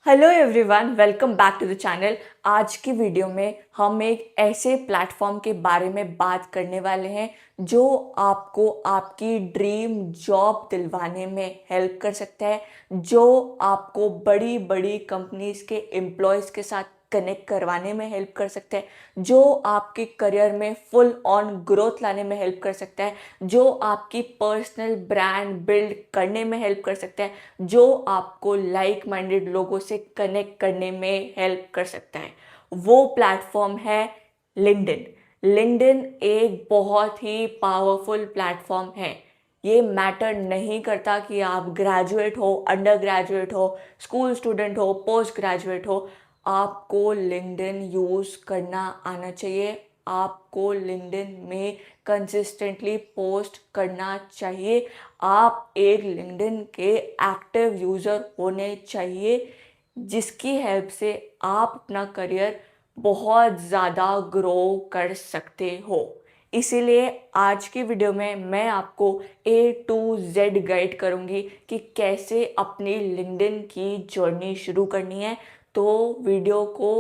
Hello everyone, welcome back to the channel. आज की video में हम एक ऐसे प्लेटफॉर्म के बारे में बात करने वाले हैं जो आपको आपकी ड्रीम जॉब दिलवाने में हेल्प कर सकता है, जो आपको बड़ी बड़ी कंपनीज के एम्प्लॉयज़ के साथ कनेक्ट करवाने में हेल्प कर सकता है, जो आपके करियर में फुल ऑन ग्रोथ लाने में हेल्प कर सकता है, जो आपकी पर्सनल ब्रांड बिल्ड करने में हेल्प कर सकता है, जो आपको लाइक माइंडेड लोगों से कनेक्ट करने में हेल्प कर सकता है। वो प्लेटफॉर्म है लिंक्डइन। लिंक्डइन एक बहुत ही पावरफुल प्लेटफॉर्म है। ये मैटर नहीं करता कि आप ग्रेजुएट हो, अंडर ग्रेजुएट हो, स्कूल स्टूडेंट हो, पोस्ट ग्रेजुएट हो, आपको लिंक्डइन यूज़ करना आना चाहिए। आपको लिंक्डइन में कंसिस्टेंटली पोस्ट करना चाहिए। आप एक लिंक्डइन के एक्टिव यूज़र होने चाहिए, जिसकी हेल्प से आप अपना करियर बहुत ज़्यादा ग्रो कर सकते हो। इसीलिए आज की वीडियो में मैं आपको A to Z गाइड करूँगी कि कैसे अपनी लिंक्डइन की जर्नी शुरू करनी है। तो वीडियो को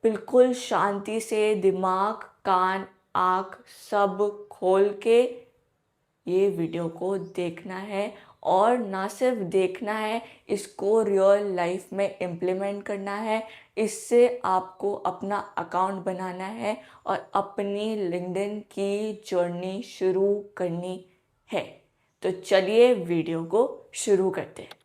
बिल्कुल शांति से दिमाग, कान, आँख सब खोल के ये वीडियो को देखना है, और ना सिर्फ देखना है, इसको रियल लाइफ में इम्प्लीमेंट करना है। इससे आपको अपना अकाउंट बनाना है और अपनी लिंक्डइन की जर्नी शुरू करनी है। तो चलिए वीडियो को शुरू करते हैं।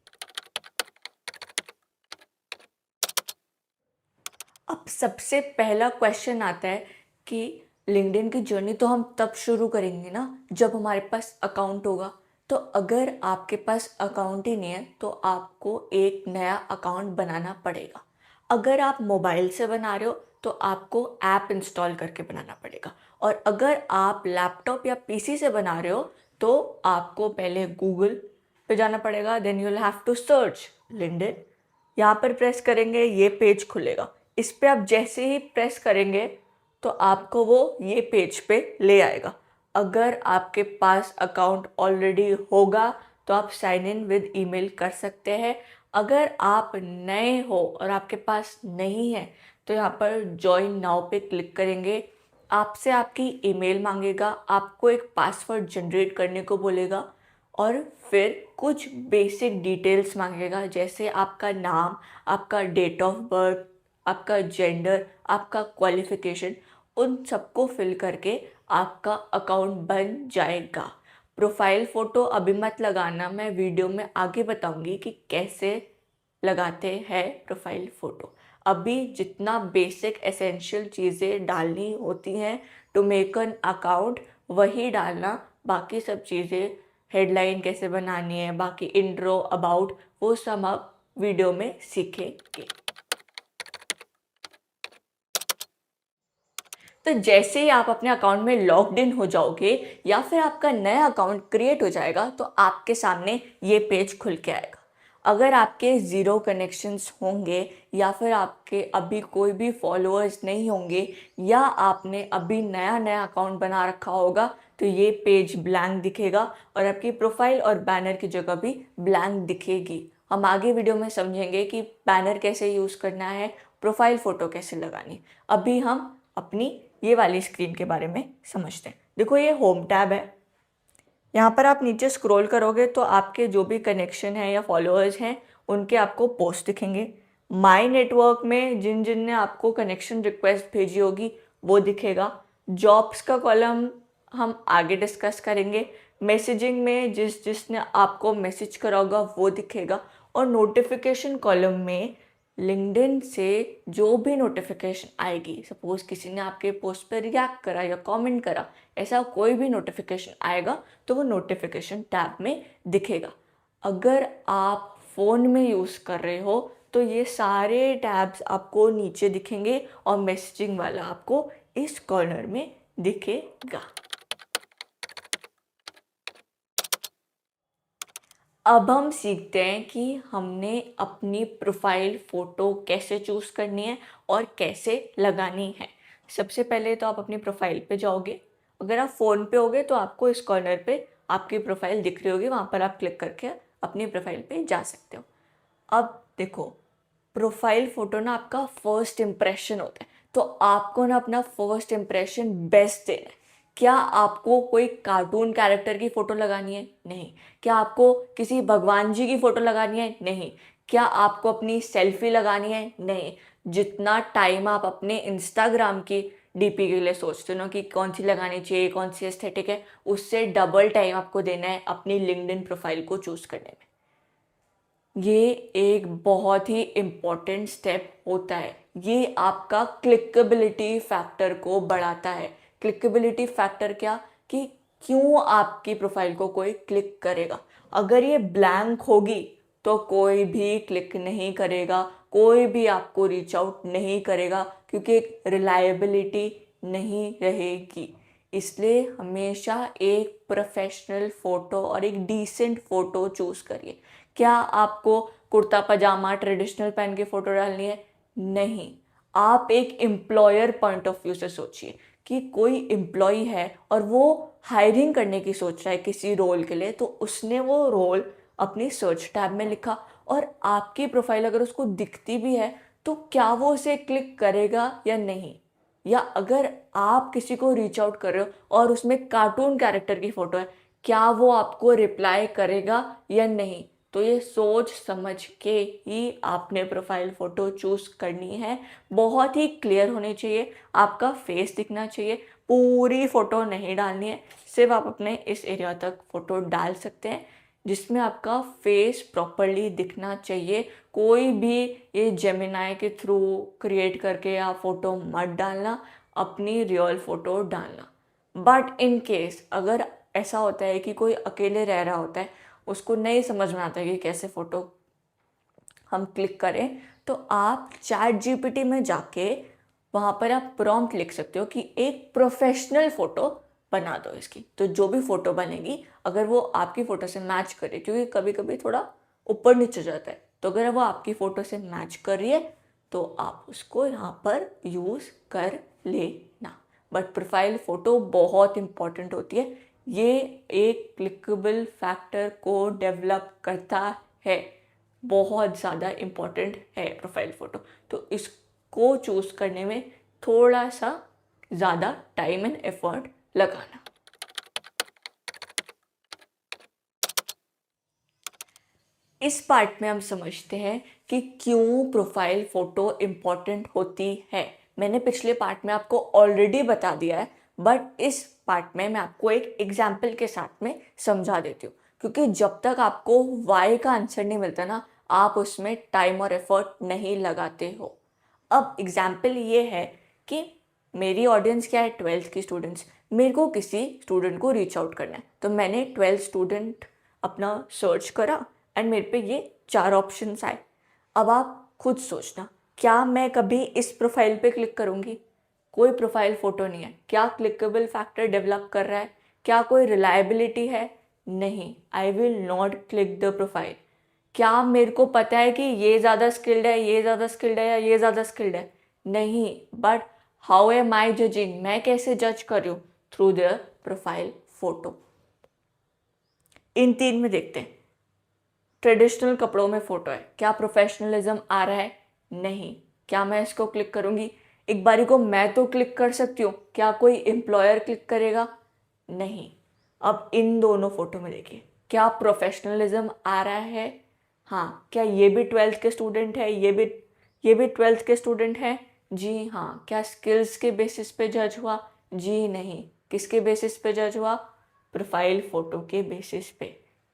अब सबसे पहला क्वेश्चन आता है कि लिंक्डइन की जर्नी तो हम तब शुरू करेंगे ना जब हमारे पास अकाउंट होगा। तो अगर आपके पास अकाउंट ही नहीं है तो आपको एक नया अकाउंट बनाना पड़ेगा। अगर आप मोबाइल से बना रहे हो तो आपको ऐप इंस्टॉल करके बनाना पड़ेगा, और अगर आप लैपटॉप या पीसी से बना रहे हो तो आपको पहले गूगल पे जाना पड़ेगा। Then you will have to search LinkedIn. यहाँ पर प्रेस करेंगे, ये पेज खुलेगा। इस पे आप जैसे ही प्रेस करेंगे तो आपको वो ये पेज पे ले आएगा। अगर आपके पास अकाउंट ऑलरेडी होगा तो आप साइन इन विद ईमेल कर सकते हैं। अगर आप नए हो और आपके पास नहीं है तो यहाँ पर ज्वाइन नाउ पे क्लिक करेंगे। आपसे आपकी ईमेल मांगेगा, आपको एक पासवर्ड जनरेट करने को बोलेगा, और फिर कुछ बेसिक डिटेल्स मांगेगा, जैसे आपका नाम, आपका डेट ऑफ बर्थ, आपका जेंडर, आपका क्वालिफिकेशन। उन सबको फिल करके आपका अकाउंट बन जाएगा। प्रोफाइल फ़ोटो अभी मत लगाना, मैं वीडियो में आगे बताऊंगी कि कैसे लगाते हैं प्रोफाइल फ़ोटो। अभी जितना बेसिक एसेंशियल चीज़ें डालनी होती हैं टू मेक एन अकाउंट वही डालना। बाकी सब चीज़ें, हेडलाइन कैसे बनानी है, बाकी इंट्रो, अबाउट, वो सब आप वीडियो में सीखेंगे। तो जैसे ही आप अपने अकाउंट में लॉग्ड इन हो जाओगे या फिर आपका नया अकाउंट क्रिएट हो जाएगा तो आपके सामने ये पेज खुल के आएगा। अगर आपके ज़ीरो कनेक्शंस होंगे या फिर आपके अभी कोई भी फॉलोअर्स नहीं होंगे या आपने अभी नया नया अकाउंट बना रखा होगा तो ये पेज ब्लैंक दिखेगा, और आपकी प्रोफाइल और बैनर की जगह भी ब्लैंक दिखेगी। हम आगे वीडियो में समझेंगे कि बैनर कैसे यूज़ करना है, प्रोफाइल फ़ोटो कैसे लगानी। अभी हम अपनी ये वाली स्क्रीन के बारे में समझते हैं। देखो, ये होम टैब है। यहाँ पर आप नीचे स्क्रॉल करोगे तो आपके जो भी कनेक्शन है या फॉलोअर्स हैं उनके आपको पोस्ट दिखेंगे। माय नेटवर्क में जिन जिन ने आपको कनेक्शन रिक्वेस्ट भेजी होगी वो दिखेगा। जॉब्स का कॉलम हम आगे डिस्कस करेंगे। मैसेजिंग में जिस जिसने आपको मैसेज करा होगा वो दिखेगा। और नोटिफिकेशन कॉलम में लिंक्डइन से जो भी नोटिफिकेशन आएगी, सपोज किसी ने आपके पोस्ट पर रिएक्ट करा या कमेंट करा, ऐसा कोई भी नोटिफिकेशन आएगा तो वो नोटिफिकेशन टैब में दिखेगा। अगर आप फ़ोन में यूज़ कर रहे हो तो ये सारे टैब्स आपको नीचे दिखेंगे और मैसेजिंग वाला आपको इस कॉर्नर में दिखेगा। अब हम सीखते हैं कि हमने अपनी प्रोफाइल फ़ोटो कैसे चूज़ करनी है और कैसे लगानी है। सबसे पहले तो आप अपनी प्रोफाइल पे जाओगे। अगर आप फ़ोन पे होगे तो आपको इस कॉर्नर पे आपकी प्रोफाइल दिख रही होगी, वहाँ पर आप क्लिक करके अपनी प्रोफाइल पे जा सकते हो। अब देखो, प्रोफाइल फ़ोटो ना आपका फर्स्ट इम्प्रेशन होता है, तो आपको ना अपना फर्स्ट इम्प्रेशन बेस्ट देना है। क्या आपको कोई कार्टून कैरेक्टर की फ़ोटो लगानी है? नहीं। क्या आपको किसी भगवान जी की फ़ोटो लगानी है? नहीं। क्या आपको अपनी सेल्फी लगानी है? नहीं। जितना टाइम आप अपने इंस्टाग्राम की डीपी के लिए सोचते हो ना कि कौन सी लगानी चाहिए, कौन सी एस्थेटिक है, उससे डबल टाइम आपको देना है अपनी लिंक्डइन प्रोफाइल को चूज़ करने में। ये एक बहुत ही इम्पॉर्टेंट स्टेप होता है। ये आपका क्लिकेबिलिटी फैक्टर को बढ़ाता है। क्लिकेबिलिटी फैक्टर क्या, कि क्यों आपकी प्रोफाइल को कोई क्लिक करेगा। अगर ये ब्लैंक होगी तो कोई भी क्लिक नहीं करेगा, कोई भी आपको रीच आउट नहीं करेगा, क्योंकि एक रिलायबिलिटी नहीं रहेगी। इसलिए हमेशा एक प्रोफेशनल फ़ोटो और एक डिसेंट फ़ोटो चूज़ करिए। क्या आपको कुर्ता पजामा ट्रेडिशनल पहन के फ़ोटो डालनी है? नहीं। आप एक एम्प्लॉयर पॉइंट ऑफ व्यू से सोचिए कि कोई एम्प्लॉय है और वो हायरिंग करने की सोच रहा है किसी रोल के लिए, तो उसने वो रोल अपनी सर्च टैब में लिखा और आपकी प्रोफाइल अगर उसको दिखती भी है तो क्या वो उसे क्लिक करेगा या नहीं। या अगर आप किसी को रीच आउट कर रहे हो और उसमें कार्टून कैरेक्टर की फ़ोटो है, क्या वो आपको रिप्लाई करेगा या नहीं। तो ये सोच समझ के ही आपने प्रोफाइल फ़ोटो चूज़ करनी है। बहुत ही क्लियर होनी चाहिए, आपका फेस दिखना चाहिए, पूरी फ़ोटो नहीं डालनी है। सिर्फ आप अपने इस एरिया तक फ़ोटो डाल सकते हैं जिसमें आपका फेस प्रॉपरली दिखना चाहिए। कोई भी ये जेमिनाई के थ्रू क्रिएट करके या फ़ोटो मत डालना, अपनी रियल फ़ोटो डालना। बट इन केस अगर ऐसा होता है कि कोई अकेले रह रहा होता है, उसको नहीं समझ में आता है कि कैसे फ़ोटो हम क्लिक करें, तो आप चैट जीपीटी में जाके वहाँ पर आप प्रॉम्प्ट लिख सकते हो कि एक प्रोफेशनल फ़ोटो बना दो इसकी। तो जो भी फ़ोटो बनेगी अगर वो आपकी फ़ोटो से मैच करे, क्योंकि कभी कभी थोड़ा ऊपर नीचे जाता है, तो अगर वो आपकी फ़ोटो से मैच कर रही है तो आप उसको यहाँ पर यूज़ कर लेना। बट प्रोफाइल फ़ोटो बहुत इम्पॉर्टेंट होती है। ये एक क्लिकेबल फैक्टर को डेवलप करता है। बहुत ज़्यादा इम्पॉर्टेंट है प्रोफाइल फ़ोटो। तो इसको चूज़ करने में थोड़ा सा ज़्यादा टाइम एंड एफर्ट लगाना। इस पार्ट में हम समझते हैं कि क्यों प्रोफाइल फ़ोटो इम्पॉर्टेंट होती है। मैंने पिछले पार्ट में आपको ऑलरेडी बता दिया है, बट इस पार्ट में मैं आपको एक एग्जाम्पल के साथ में समझा देती हूँ, क्योंकि जब तक आपको वाई का आंसर नहीं मिलता ना, आप उसमें टाइम और एफर्ट नहीं लगाते हो। अब एग्जाम्पल ये है कि मेरी ऑडियंस क्या है, 12th की स्टूडेंट्स। मेरे को किसी स्टूडेंट को रीच आउट करना है, तो मैंने 12 स्टूडेंट अपना सर्च करा एंड मेरे पे ये 4 ऑप्शंस आए। अब आप खुद सोचना, क्या मैं कभी इस प्रोफाइल पे क्लिक करूँगी? कोई प्रोफाइल फ़ोटो नहीं है। क्या क्लिकेबल फैक्टर डेवलप कर रहा है? क्या कोई रिलायबिलिटी है? नहीं। I will not click the profile. क्या मेरे को पता है कि ये ज़्यादा स्किल्ड है, ये ज़्यादा स्किल्ड है या ये ज़्यादा स्किल्ड है? नहीं। But how am I judging? मैं कैसे जज कर रही हूँ? Through the profile photo. इन 3 में देखते हैं। ट्रेडिशनल कपड़ों में फ़ोटो है, क्या प्रोफेशनलिज्म आ रहा है? नहीं। क्या मैं इसको क्लिक करूँगी? एक बारी को मैं तो क्लिक कर सकती हूँ, क्या कोई एम्प्लॉयर क्लिक करेगा? नहीं। अब इन दोनों फ़ोटो में देखिए, क्या प्रोफेशनलिज्म आ रहा है? हाँ। क्या ये भी 12th के स्टूडेंट है, ये भी 12th के स्टूडेंट हैं? जी हाँ। क्या स्किल्स के बेसिस पे जज हुआ? जी नहीं। किसके बेसिस पे जज हुआ? प्रोफाइल फ़ोटो के बेसिस पे।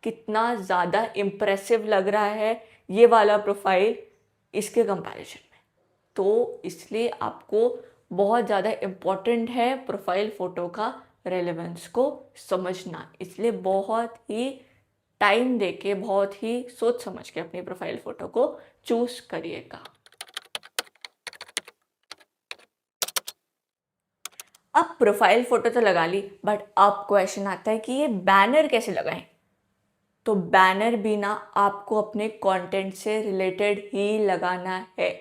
कितना ज़्यादा इम्प्रेसिव लग रहा है ये वाला प्रोफाइल इसके कंपैरिजन में। तो इसलिए आपको बहुत ज़्यादा इम्पॉर्टेंट है प्रोफाइल फ़ोटो का रेलेवेंस को समझना। इसलिए बहुत ही टाइम देके, बहुत ही सोच समझ के अपनी प्रोफाइल फ़ोटो को चूज़ करिएगा। अब प्रोफाइल फ़ोटो तो लगा ली, बट अब क्वेश्चन आता है कि ये बैनर कैसे लगाएं। तो बैनर भी ना आपको अपने कंटेंट से रिलेटेड ही लगाना है।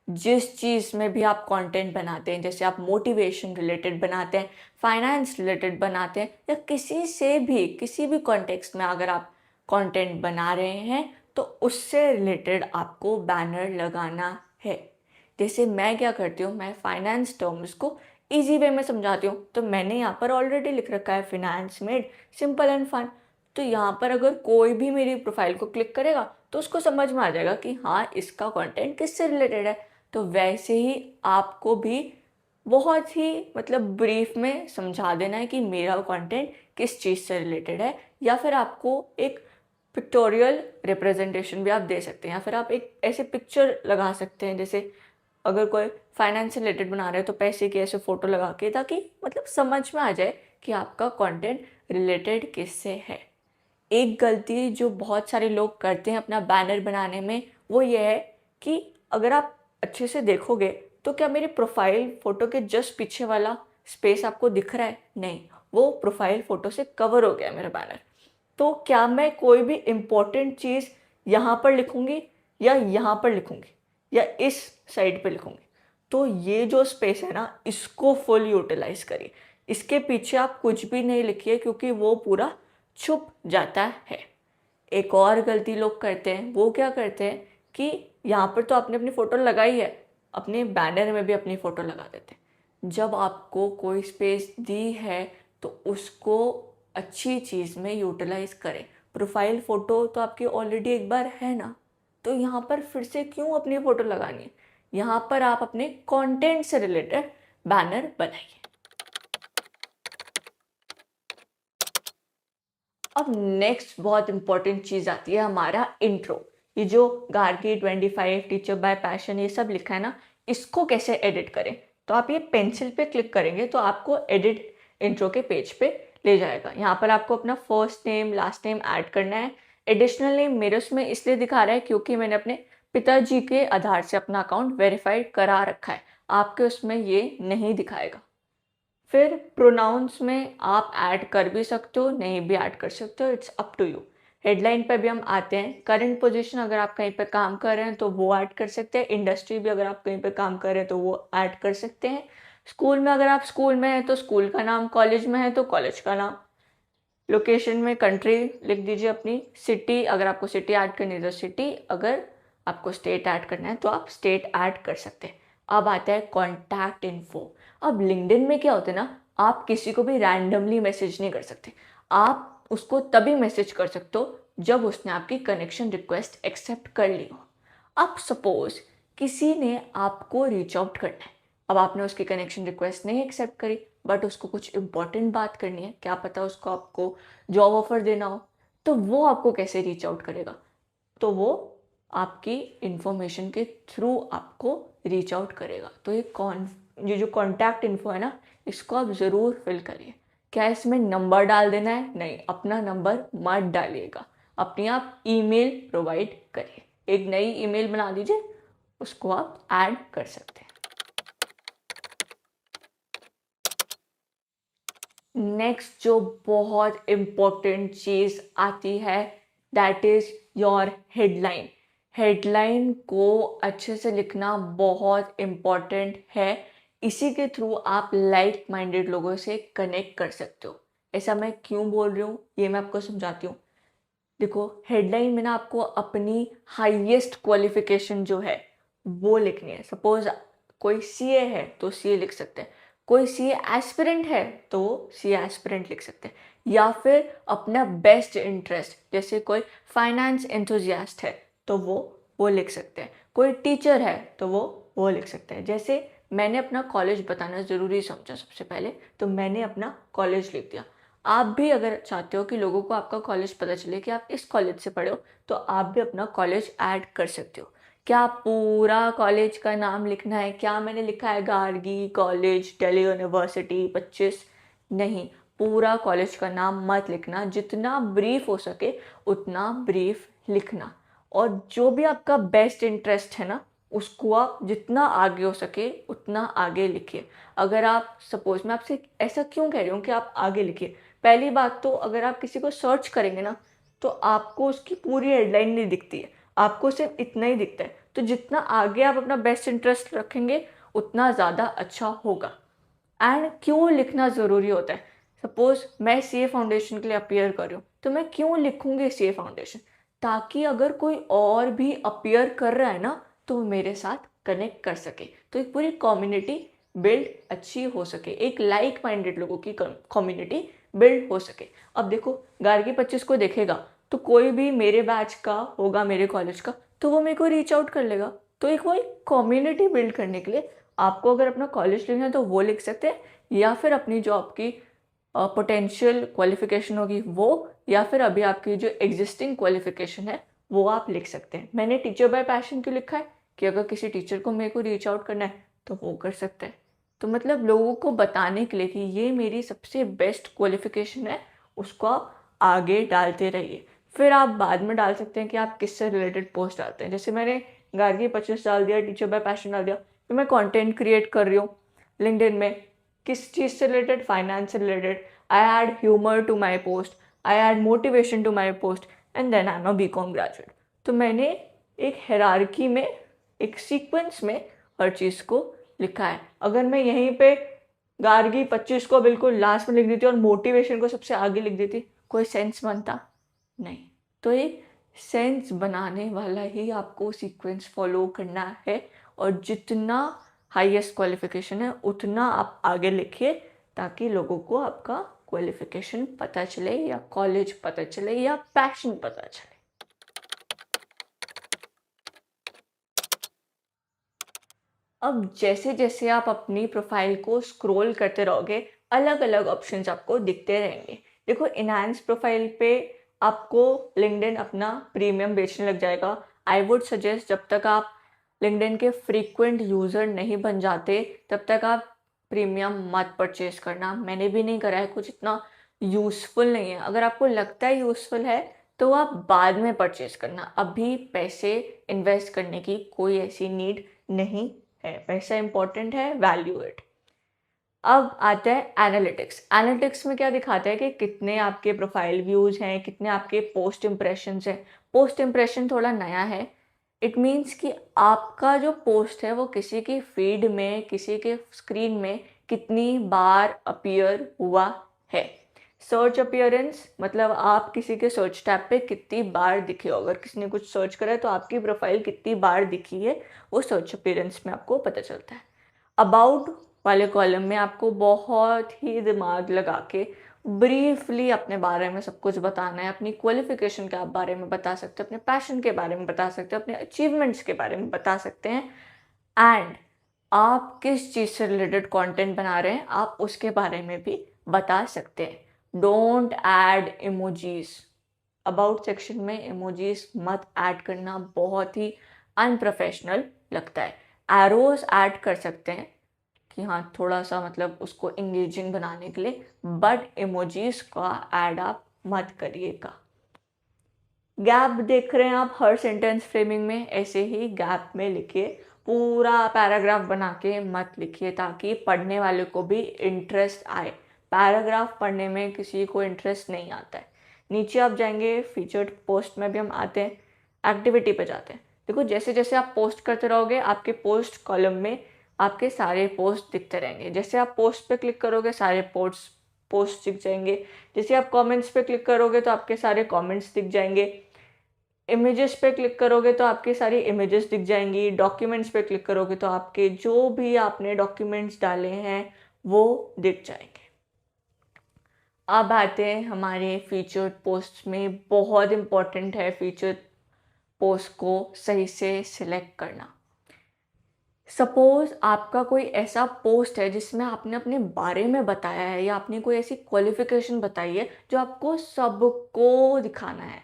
जिस चीज़ में भी आप कंटेंट बनाते हैं, जैसे आप मोटिवेशन रिलेटेड बनाते हैं, फाइनेंस रिलेटेड बनाते हैं, या किसी भी कॉन्टेक्स्ट में अगर आप कंटेंट बना रहे हैं, तो उससे रिलेटेड आपको बैनर लगाना है। जैसे मैं क्या करती हूँ, मैं फाइनेंस टर्म्स को इजी वे में समझाती हूँ, तो मैंने यहाँ पर ऑलरेडी लिख रखा है finance made simple and fun. तो यहाँ पर अगर कोई भी मेरी प्रोफाइल को क्लिक करेगा तो उसको समझ में आ जाएगा कि हाँ, इसका कंटेंट किससे रिलेटेड है। तो वैसे ही आपको भी बहुत ही मतलब ब्रीफ में समझा देना है कि मेरा कंटेंट किस चीज़ से रिलेटेड है, या फिर आपको एक पिक्टोरियल रिप्रेजेंटेशन भी आप दे सकते हैं, या फिर आप एक ऐसे पिक्चर लगा सकते हैं, जैसे अगर कोई फाइनेंस से रिलेटेड बना रहे हो तो पैसे की ऐसे फ़ोटो लगा के, ताकि मतलब समझ में आ जाए कि आपका कंटेंट रिलेटेड किससे है। एक गलती जो बहुत सारे लोग करते हैं अपना बैनर बनाने में, वो ये है कि अगर आप अच्छे से देखोगे तो क्या मेरी प्रोफाइल फ़ोटो के जस्ट पीछे वाला स्पेस आपको दिख रहा है? नहीं, वो प्रोफाइल फ़ोटो से कवर हो गया मेरा बैनर। तो क्या मैं कोई भी इम्पोर्टेंट चीज़ यहाँ पर लिखूँगी या यहाँ पर लिखूँगी या इस साइड पे लिखूँगी? तो ये जो स्पेस है ना, इसको फुल यूटिलाइज करिए। इसके पीछे आप कुछ भी नहीं लिखिए, क्योंकि वो पूरा छुप जाता है। एक और गलती लोग करते हैं, वो क्या करते हैं कि यहाँ पर तो आपने अपनी फ़ोटो लगाई है, अपने बैनर में भी अपनी फ़ोटो लगा देते हैं। जब आपको कोई स्पेस दी है तो उसको अच्छी चीज़ में यूटिलाइज करें। प्रोफाइल फ़ोटो तो आपकी ऑलरेडी एक बार है ना, तो यहाँ पर फिर से क्यों अपनी फ़ोटो लगानी है? यहाँ पर आप अपने कंटेंट से रिलेटेड बैनर बनाइए। अब नेक्स्ट बहुत इंपॉर्टेंट चीज़ आती है हमारा इंट्रो। ये जो गार्गी 25 टीचर बाय पैशन ये सब लिखा है ना, इसको कैसे एडिट करें? तो आप ये पेंसिल पे क्लिक करेंगे तो आपको एडिट इंट्रो के पेज पे ले जाएगा। यहाँ पर आपको अपना first name last name add करना है। एडिशनल नेम मेरे उसमें इसलिए दिखा रहा है क्योंकि मैंने अपने पिताजी के आधार से अपना अकाउंट वेरीफाइड करा रखा है, आपके उसमें ये नहीं दिखाएगा। फिर प्रोनाउंस में आप ऐड कर भी सकते हो, नहीं भी ऐड कर सकते हो, it's up to you. Headline पे भी हम आते हैं। करंट पोजीशन अगर आप कहीं पे काम कर रहे हैं तो वो ऐड कर सकते हैं। इंडस्ट्री भी अगर आप कहीं पे काम कर रहे हैं तो वो ऐड कर सकते हैं। स्कूल में अगर आप स्कूल में हैं तो स्कूल का नाम, कॉलेज में है तो कॉलेज का नाम। लोकेशन में कंट्री लिख दीजिए अपनी। सिटी अगर आपको सिटी ऐड करनी है तो सिटी, अगर आपको स्टेट ऐड करना है तो आप स्टेट ऐड कर सकते हैं। अब आता है कॉन्टैक्ट इन्फो। अब लिंक्डइन में क्या होता है ना, आप किसी को भी रैंडमली मैसेज नहीं कर सकते। आप उसको तभी मैसेज कर सकते हो जब उसने आपकी कनेक्शन रिक्वेस्ट एक्सेप्ट कर ली हो। अब सपोज किसी ने आपको रीच आउट करना है, अब आपने उसकी कनेक्शन रिक्वेस्ट नहीं एक्सेप्ट करी, बट उसको कुछ इंपॉर्टेंट बात करनी है, क्या पता उसको आपको जॉब ऑफर देना हो, तो वो आपको कैसे रीच आउट करेगा? तो वो आपकी इंफॉर्मेशन के थ्रू आपको रीच आउट करेगा। तो ये जो कॉन्टैक्ट इन्फो है ना, इसको आप ज़रूर फिल करिए। क्या इसमें नंबर डाल देना है? नहीं, अपना नंबर मत डालिएगा। अपनी आप ईमेल प्रोवाइड करिए। एक नई ईमेल बना दीजिए, उसको आप ऐड कर सकते हैं। नेक्स्ट जो बहुत इम्पोर्टेंट चीज़ आती है, that is your headline. Headline को अच्छे से लिखना बहुत इम्पोर्टेंट है। इसी के थ्रू आप लाइक माइंडेड लोगों से कनेक्ट कर सकते हो। ऐसा मैं क्यों बोल रही हूँ ये मैं आपको समझाती हूँ। देखो, हेडलाइन में ना आपको अपनी हाईएस्ट क्वालिफिकेशन जो है वो लिखनी है। सपोज कोई सीए है तो सीए लिख सकते हैं, कोई सीए एस्पिरेंट है तो सीए एस्पिरेंट लिख सकते हैं, या फिर अपना बेस्ट इंटरेस्ट, जैसे कोई फाइनेंस एंथुजियास्ट है तो वो लिख सकते हैं, कोई टीचर है तो वो लिख सकते हैं। जैसे मैंने अपना कॉलेज बताना ज़रूरी समझा सबसे पहले, तो मैंने अपना कॉलेज लिख दिया। आप भी अगर चाहते हो कि लोगों को आपका कॉलेज पता चले कि आप इस कॉलेज से पढ़े हो, तो आप भी अपना कॉलेज ऐड कर सकते हो। क्या पूरा कॉलेज का नाम लिखना है? क्या मैंने लिखा है गार्गी कॉलेज दिल्ली यूनिवर्सिटी 25? नहीं, पूरा कॉलेज का नाम मत लिखना। जितना ब्रीफ हो सके उतना ब्रीफ लिखना। और जो भी आपका बेस्ट इंटरेस्ट है ना, उसको आप जितना आगे हो सके उतना आगे लिखिए। अगर आप सपोज, मैं आपसे ऐसा क्यों कह रही हूँ कि आप आगे लिखिए, पहली बात तो अगर आप किसी को सर्च करेंगे ना तो आपको उसकी पूरी हेडलाइन नहीं दिखती है, आपको सिर्फ इतना ही दिखता है। तो जितना आगे आप अपना बेस्ट इंटरेस्ट रखेंगे उतना ज़्यादा अच्छा होगा। एंड क्यों लिखना ज़रूरी होता है? सपोज मैं सीए फाउंडेशन के लिए अपीयर कर रही हूँ तो मैं क्यों लिखूँगी सीए फाउंडेशन? ताकि अगर कोई और भी अपीयर कर रहा है ना तो वो मेरे साथ कनेक्ट कर सके, तो एक पूरी कम्युनिटी बिल्ड अच्छी हो सके, एक लाइक माइंडेड लोगों की कम्युनिटी बिल्ड हो सके। अब देखो, गार्गी 25 को देखेगा तो कोई भी मेरे बैच का होगा, मेरे कॉलेज का, तो वो मेरे को रीच आउट कर लेगा। तो एक वो एक कम्युनिटी बिल्ड करने के लिए आपको अगर अपना कॉलेज लिखना है तो वो लिख सकते हैं, या फिर अपनी जॉब की पोटेंशियल क्वालिफिकेशन होगी वो, या फिर अभी आपकी जो एग्जिस्टिंग क्वालिफिकेशन है वो आप लिख सकते हैं। मैंने टीचर बाय पैशन क्यों लिखा है कि अगर किसी टीचर को मेरे को रीच आउट करना है तो वो कर सकते हैं। तो मतलब लोगों को बताने के लिए कि ये मेरी सबसे बेस्ट क्वालिफिकेशन है, उसको आप आगे डालते रहिए। फिर आप बाद में डाल सकते हैं कि आप किससे रिलेटेड पोस्ट डालते हैं। जैसे मैंने गार्गी 25 डाल दिया, टीचर बाय पैशन डाल दिया, फिर मैं कंटेंट क्रिएट कर रही हूँ लिंक्डइन में, किस चीज़ से रिलेटेड, फाइनेंस से related. I add humour to my post, I add motivation to my post, and then I am a BCom graduate. तो मैंने एक हायरार्की में, एक सीक्वेंस में हर चीज़ को लिखा है। अगर मैं यहीं पे गार्गी 25 को बिल्कुल लास्ट में लिख देती और मोटिवेशन को सबसे आगे लिख देती, कोई सेंस बनता नहीं। तो एक सेंस बनाने वाला ही आपको सीक्वेंस फॉलो करना है, और जितना हाईएस्ट क्वालिफिकेशन है उतना आप आगे लिखिए, ताकि लोगों को आपका क्वालिफिकेशन पता चले, या कॉलेज पता चले, या पैशन पता चले। अब जैसे जैसे आप अपनी प्रोफाइल को स्क्रॉल करते रहोगे, अलग अलग ऑप्शंस आपको दिखते रहेंगे। देखो, इनहैंस प्रोफाइल पे आपको लिंक्डइन अपना प्रीमियम बेचने लग जाएगा। आई वुड सजेस्ट, जब तक आप लिंक्डइन के फ्रीक्वेंट यूज़र नहीं बन जाते तब तक आप प्रीमियम मत परचेज करना। मैंने भी नहीं करा है, कुछ इतना यूज़फुल नहीं है। अगर आपको लगता है यूज़फुल है तो आप बाद में परचेज करना, अभी पैसे इन्वेस्ट करने की कोई ऐसी नीड नहीं है। पैसा इंपॉर्टेंट है, वैल्यू इट। अब आता है एनालिटिक्स। एनालिटिक्स में क्या दिखाता है कि कितने आपके प्रोफाइल व्यूज हैं, कितने आपके पोस्ट इम्प्रेशंस हैं। पोस्ट इम्प्रेशन थोड़ा नया है। इट मीन्स कि आपका जो पोस्ट है वो किसी की फीड में, किसी के स्क्रीन में कितनी बार अपीयर हुआ है। सर्च अपीयरेंस मतलब आप किसी के सर्च टैब पे कितनी बार दिखे हो। अगर किसी ने कुछ सर्च करा है तो आपकी प्रोफाइल कितनी बार दिखी है, वो सर्च अपीयरेंस में आपको पता चलता है। अबाउट वाले कॉलम में आपको बहुत ही दिमाग लगा के ब्रीफली अपने बारे में सब कुछ बताना है। अपनी क्वालिफिकेशन के बारे में बता सकते हो, अपने पैशन के बारे में बता सकते हो, अपने अचीवमेंट्स के बारे में बता सकते हैं, एंड आप किस चीज़ से रिलेटेड कंटेंट बना रहे हैं आप उसके बारे में भी बता सकते हैं। Don't add emojis. About section में इमोजीज मत ऐड करना, बहुत ही अनप्रोफेशनल लगता है। एरोज ऐड कर सकते हैं कि हाँ, थोड़ा सा मतलब उसको इंगेजिंग बनाने के लिए, बट इमोजीज का ऐड आप मत करिएगा। गैप देख रहे हैं आप हर सेंटेंस फ्रेमिंग में, ऐसे ही गैप में लिखिए। पूरा पैराग्राफ बना के मत लिखिए, ताकि पढ़ने वाले को भी इंटरेस्ट आए। पैराग्राफ पढ़ने में किसी को इंटरेस्ट नहीं आता है। नीचे आप जाएंगे, फीचर्ड पोस्ट में भी हम आते हैं, एक्टिविटी पे जाते हैं। देखो, जैसे जैसे आप पोस्ट करते रहोगे आपके पोस्ट कॉलम में आपके सारे पोस्ट दिखते रहेंगे। जैसे आप पोस्ट पे क्लिक करोगे सारे पोस्ट दिख जाएंगे। जैसे आप कमेंट्स पे क्लिक करोगे तो आपके सारे कमेंट्स दिख जाएंगे। इमेजेस पे क्लिक करोगे तो आपके सारी इमेजेस दिख जाएंगी। डॉक्यूमेंट्स पे क्लिक करोगे तो आपके जो भी आपने डॉक्यूमेंट्स डाले हैं वो दिख जाएंगे। अब आते हैं हमारे फीचर्ड पोस्ट में। बहुत इंपॉर्टेंट है फीचर्ड पोस्ट को सही से सिलेक्ट करना। सपोज आपका कोई ऐसा पोस्ट है जिसमें आपने अपने बारे में बताया है, या आपने कोई ऐसी क्वालिफिकेशन बताई है जो आपको सबको दिखाना है।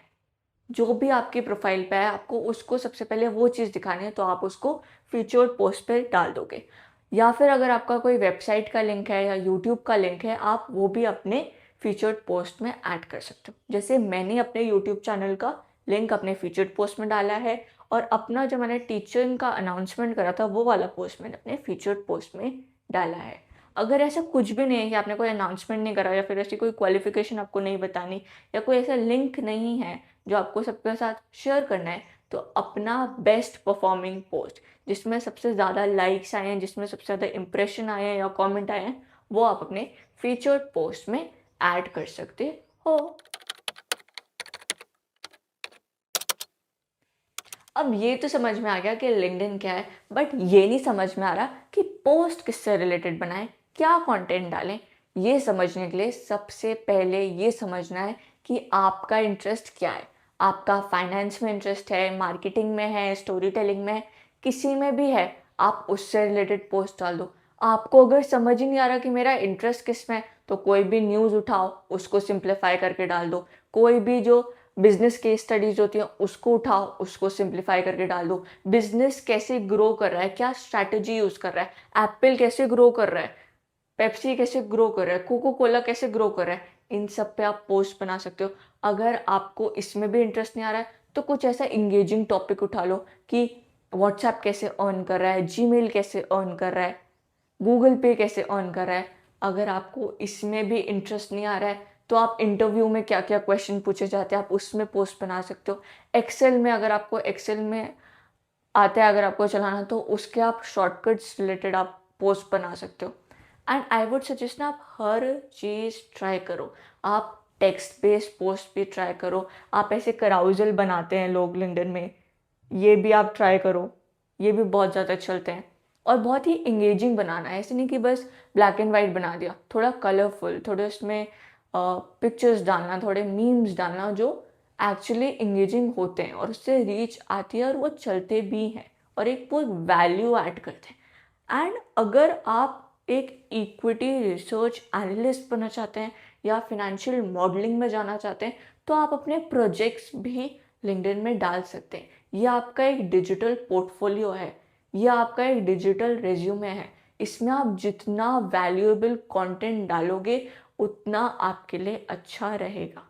जो भी आपकी प्रोफाइल पे है आपको उसको सबसे पहले वो चीज़ दिखानी है, तो आप उसको फीचर्ड पोस्ट पे डाल दोगे। या फिर अगर आपका कोई वेबसाइट का लिंक है या यूट्यूब का लिंक है, आप वो भी अपने फीचर्ड पोस्ट में ऐड कर सकते हो। जैसे मैंने अपने यूट्यूब चैनल का लिंक अपने फीचर्ड पोस्ट में डाला है, और अपना जो मैंने टीचिंग का अनाउंसमेंट करा था वो वाला पोस्ट मैंने अपने फीचर्ड पोस्ट में डाला है। अगर ऐसा कुछ भी नहीं है कि आपने कोई अनाउंसमेंट नहीं करा, या फिर ऐसी कोई क्वालिफिकेशन आपको नहीं बतानी, या कोई ऐसा लिंक नहीं है जो आपको सबके साथ शेयर करना है, तो अपना बेस्ट परफॉर्मिंग पोस्ट जिसमें सबसे ज़्यादा लाइक्स आए हैं, जिसमें सबसे ज़्यादा इंप्रेशन आए हैं या कमेंट आए हैं, वो आप अपने फीचर्ड पोस्ट में ऐड कर सकते हो। अब ये तो समझ में आ गया कि लिंक्डइन क्या है, बट ये नहीं समझ में आ रहा कि पोस्ट किससे रिलेटेड बनाएं, क्या कंटेंट डालें। ये समझने के लिए सबसे पहले ये समझना है कि आपका इंटरेस्ट क्या है। आपका फाइनेंस में इंटरेस्ट है, मार्केटिंग में है, स्टोरी टेलिंग में है, किसी में भी है, आप उससे रिलेटेड पोस्ट डाल दो। आपको अगर समझ ही नहीं आ रहा कि मेरा इंटरेस्ट किस में है, तो कोई भी न्यूज़ उठाओ, उसको सिंप्लीफाई करके डाल दो। कोई भी जो बिजनेस केस स्टडीज होती हैं उसको उठाओ, उसको सिंप्लीफाई करके डाल दो। बिजनेस कैसे ग्रो कर रहा है, क्या स्ट्रैटेजी यूज़ कर रहा है, एप्पल कैसे ग्रो कर रहा है, पेप्सी कैसे ग्रो कर रहा है, कोको कोला कैसे ग्रो कर रहा है, इन सब पे आप पोस्ट बना सकते हो। अगर आपको इसमें भी इंटरेस्ट नहीं आ रहा है तो कुछ ऐसा इंगेजिंग टॉपिक उठा लो कि व्हाट्सएप कैसे अर्न कर रहा है, जीमेल कैसे अर्न कर रहा है, गूगल पे कैसे अर्न कर रहा है। अगर आपको इसमें भी इंटरेस्ट नहीं आ रहा है तो आप इंटरव्यू में क्या क्या क्वेश्चन पूछे जाते हैं आप उसमें पोस्ट बना सकते हो। एक्सेल में अगर आपको एक्सेल में आता है, अगर आपको चलाना, तो उसके आप शॉर्टकट्स रिलेटेड आप पोस्ट बना सकते हो। एंड आई वुड सजेस्ट ना, आप हर चीज़ ट्राई करो। आप टेक्स्ट बेस्ड पोस्ट भी ट्राई करो। आप ऐसे कराउजल बनाते हैं लोग लिंक्डइन में, ये भी आप ट्राई करो, ये भी बहुत ज़्यादा चलते हैं। और बहुत ही इंगेजिंग बनाना है, ऐसे नहीं कि बस ब्लैक एंड वाइट बना दिया, थोड़ा कलरफुल, थोड़े उसमें पिक्चर्स डालना, थोड़े मीम्स डालना जो एक्चुअली इंगेजिंग होते हैं और उससे रीच आती है और वो चलते भी हैं और एक वो वैल्यू ऐड करते हैं। एंड अगर आप एक इक्विटी रिसर्च एनालिस्ट बनना चाहते हैं या फिनेंशियल मॉडलिंग में जाना चाहते हैं तो आप अपने प्रोजेक्ट्स भी लिंक्डइन में डाल सकते हैं। ये आपका एक डिजिटल पोर्टफोलियो है, ये आपका एक डिजिटल रेज्यूमे है। इसमें आप जितना वैल्यूएबल कंटेंट डालोगे उतना आपके लिए अच्छा रहेगा।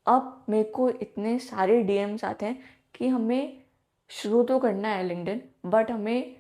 अब मेरे को इतने सारे डीएम्स आते हैं कि हमें शुरू तो करना है लिंक्डइन, बट हमें